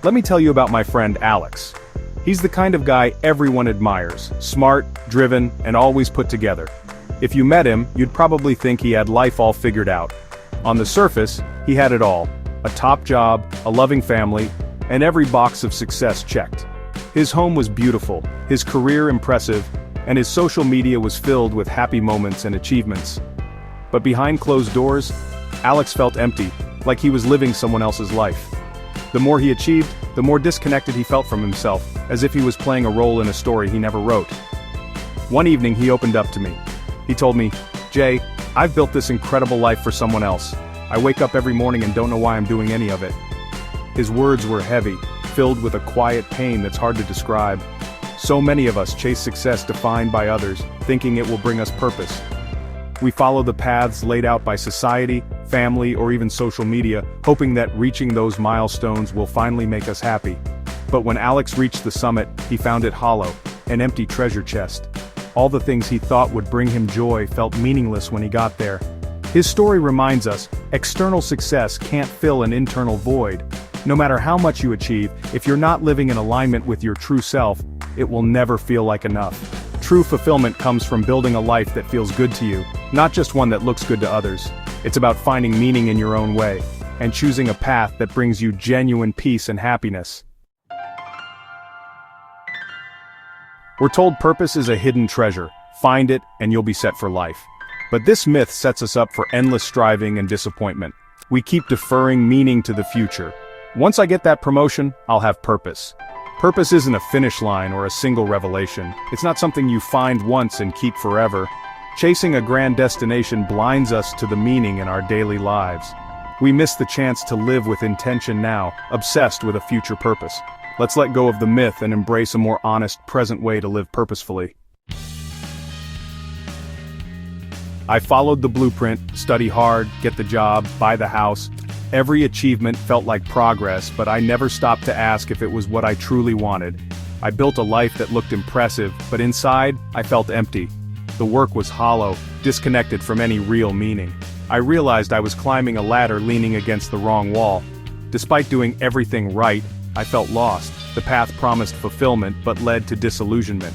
Let me tell you about my friend Alex. He's the kind of guy everyone admires, smart, driven, and always put together. If you met him, you'd probably think he had life all figured out. On the surface, he had it all: a top job, a loving family, and every box of success checked. His home was beautiful, his career impressive, and his social media was filled with happy moments and achievements. But behind closed doors, Alex felt empty, like he was living someone else's life. The more he achieved, the more disconnected he felt from himself, as if he was playing a role in a story he never wrote. One evening he opened up to me. He told me, "Jay, I've built this incredible life for someone else. I wake up every morning and don't know why I'm doing any of it." His words were heavy, filled with a quiet pain that's hard to describe. So many of us chase success defined by others, thinking it will bring us purpose. We follow the paths laid out by society, family, or even social media, hoping that reaching those milestones will finally make us happy. But when Alex reached the summit, he found it hollow, an empty treasure chest. All the things he thought would bring him joy felt meaningless when he got there. His story reminds us, external success can't fill an internal void. No matter how much you achieve, if you're not living in alignment with your true self, it will never feel like enough. True fulfillment comes from building a life that feels good to you, not just one that looks good to others. It's about finding meaning in your own way, and choosing a path that brings you genuine peace and happiness. We're told purpose is a hidden treasure. Find it, and you'll be set for life. But this myth sets us up for endless striving and disappointment. We keep deferring meaning to the future. Once I get that promotion, I'll have purpose. Purpose isn't a finish line or a single revelation. It's not something you find once and keep forever. Chasing a grand destination blinds us to the meaning in our daily lives. We miss the chance to live with intention now, obsessed with a future purpose. Let's let go of the myth and embrace a more honest, present way to live purposefully. I followed the blueprint: study hard, get the job, buy the house. Every achievement felt like progress, but I never stopped to ask if it was what I truly wanted. I built a life that looked impressive, but inside, I felt empty. The work was hollow, disconnected from any real meaning. I realized I was climbing a ladder leaning against the wrong wall. Despite doing everything right, I felt lost. The path promised fulfillment, but led to disillusionment.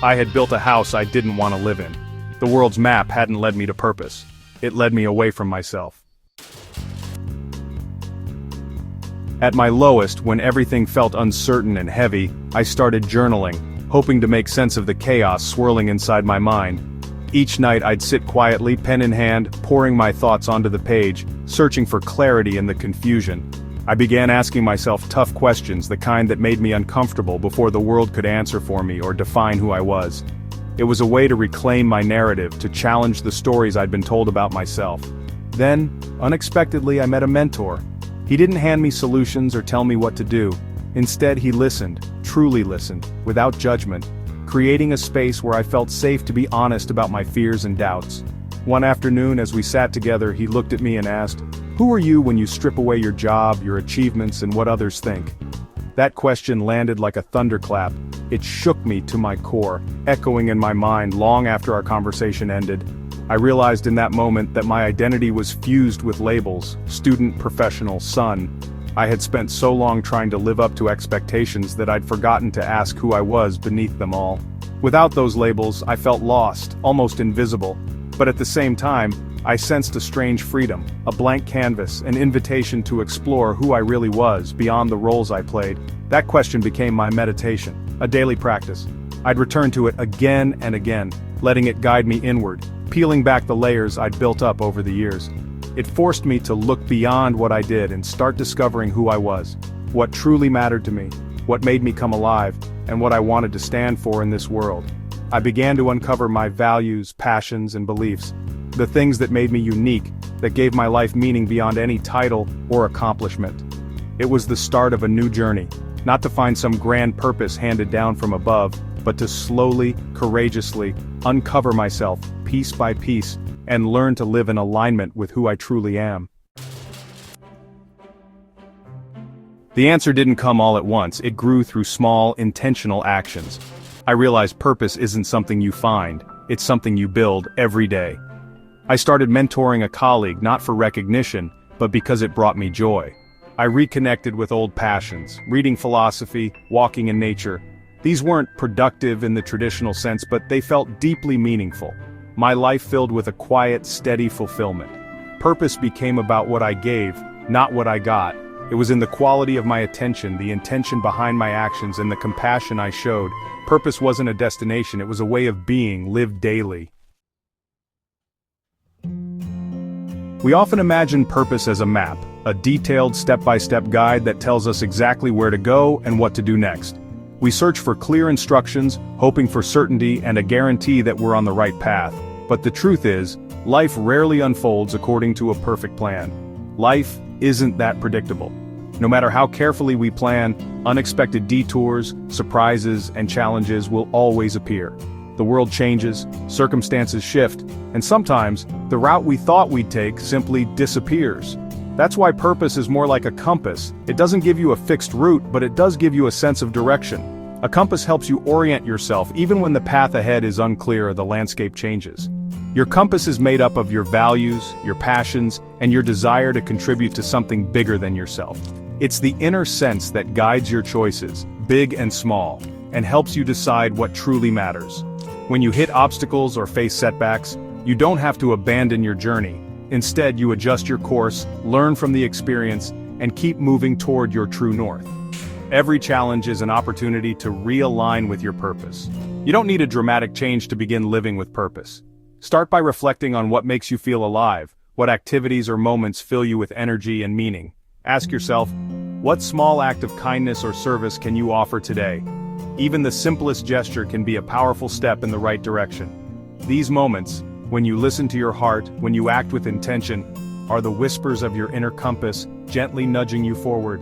I had built a house I didn't want to live in. The world's map hadn't led me to purpose. It led me away from myself. At my lowest, when everything felt uncertain and heavy, I started journaling, hoping to make sense of the chaos swirling inside my mind. Each night I'd sit quietly, pen in hand, pouring my thoughts onto the page, searching for clarity in the confusion. I began asking myself tough questions, the kind that made me uncomfortable before the world could answer for me or define who I was. It was a way to reclaim my narrative, to challenge the stories I'd been told about myself. Then, unexpectedly, I met a mentor. He didn't hand me solutions or tell me what to do. Instead, he listened, truly listened, without judgment, creating a space where I felt safe to be honest about my fears and doubts. One afternoon, as we sat together, he looked at me and asked, "Who are you when you strip away your job, your achievements, and what others think?" That question landed like a thunderclap. It shook me to my core, echoing in my mind long after our conversation ended. I realized in that moment that my identity was fused with labels: student, professional, son. I had spent so long trying to live up to expectations that I'd forgotten to ask who I was beneath them all. Without those labels, I felt lost, almost invisible. But at the same time, I sensed a strange freedom, a blank canvas, an invitation to explore who I really was beyond the roles I played. That question became my meditation, a daily practice. I'd return to it again and again, letting it guide me inward, peeling back the layers I'd built up over the years. It forced me to look beyond what I did and start discovering who I was, what truly mattered to me, what made me come alive, and what I wanted to stand for in this world. I began to uncover my values, passions, and beliefs, the things that made me unique, that gave my life meaning beyond any title or accomplishment. It was the start of a new journey, not to find some grand purpose handed down from above, but to slowly, courageously, uncover myself, piece by piece, and learn to live in alignment with who I truly am. The answer didn't come all at once. It grew through small, intentional actions. I realized purpose isn't something you find, it's something you build every day. I started mentoring a colleague not for recognition, but because it brought me joy. I reconnected with old passions, reading philosophy, walking in nature. These weren't productive in the traditional sense, but they felt deeply meaningful. My life filled with a quiet, steady fulfillment. Purpose became about what I gave, not what I got. It was in the quality of my attention, the intention behind my actions, and the compassion I showed. Purpose wasn't a destination, it was a way of being, lived daily. We often imagine purpose as a map, a detailed step-by-step guide that tells us exactly where to go and what to do next. We search for clear instructions, hoping for certainty and a guarantee that we're on the right path. But the truth is, life rarely unfolds according to a perfect plan. Life isn't that predictable. No matter how carefully we plan, unexpected detours, surprises, and challenges will always appear. The world changes, circumstances shift, and sometimes, the route we thought we'd take simply disappears. That's why purpose is more like a compass. It doesn't give you a fixed route, but it does give you a sense of direction. A compass helps you orient yourself even when the path ahead is unclear or the landscape changes. Your compass is made up of your values, your passions, and your desire to contribute to something bigger than yourself. It's the inner sense that guides your choices, big and small, and helps you decide what truly matters. When you hit obstacles or face setbacks, you don't have to abandon your journey. Instead, you adjust your course, learn from the experience, and keep moving toward your true north. Every challenge is an opportunity to realign with your purpose. You don't need a dramatic change to begin living with purpose. Start by reflecting on what makes you feel alive, what activities or moments fill you with energy and meaning. Ask yourself, what small act of kindness or service can you offer today? Even the simplest gesture can be a powerful step in the right direction. These moments, when you listen to your heart, when you act with intention, are the whispers of your inner compass, gently nudging you forward.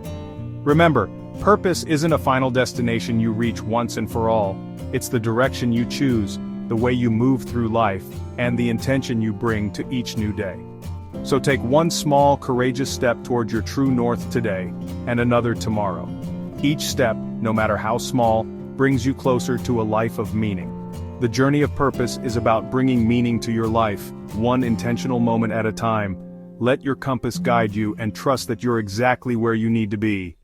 Remember, purpose isn't a final destination you reach once and for all. It's the direction you choose, the way you move through life, and the intention you bring to each new day. So take one small, courageous step toward your true north today, and another tomorrow. Each step, no matter how small, brings you closer to a life of meaning. The journey of purpose is about bringing meaning to your life, one intentional moment at a time. Let your compass guide you and trust that you're exactly where you need to be.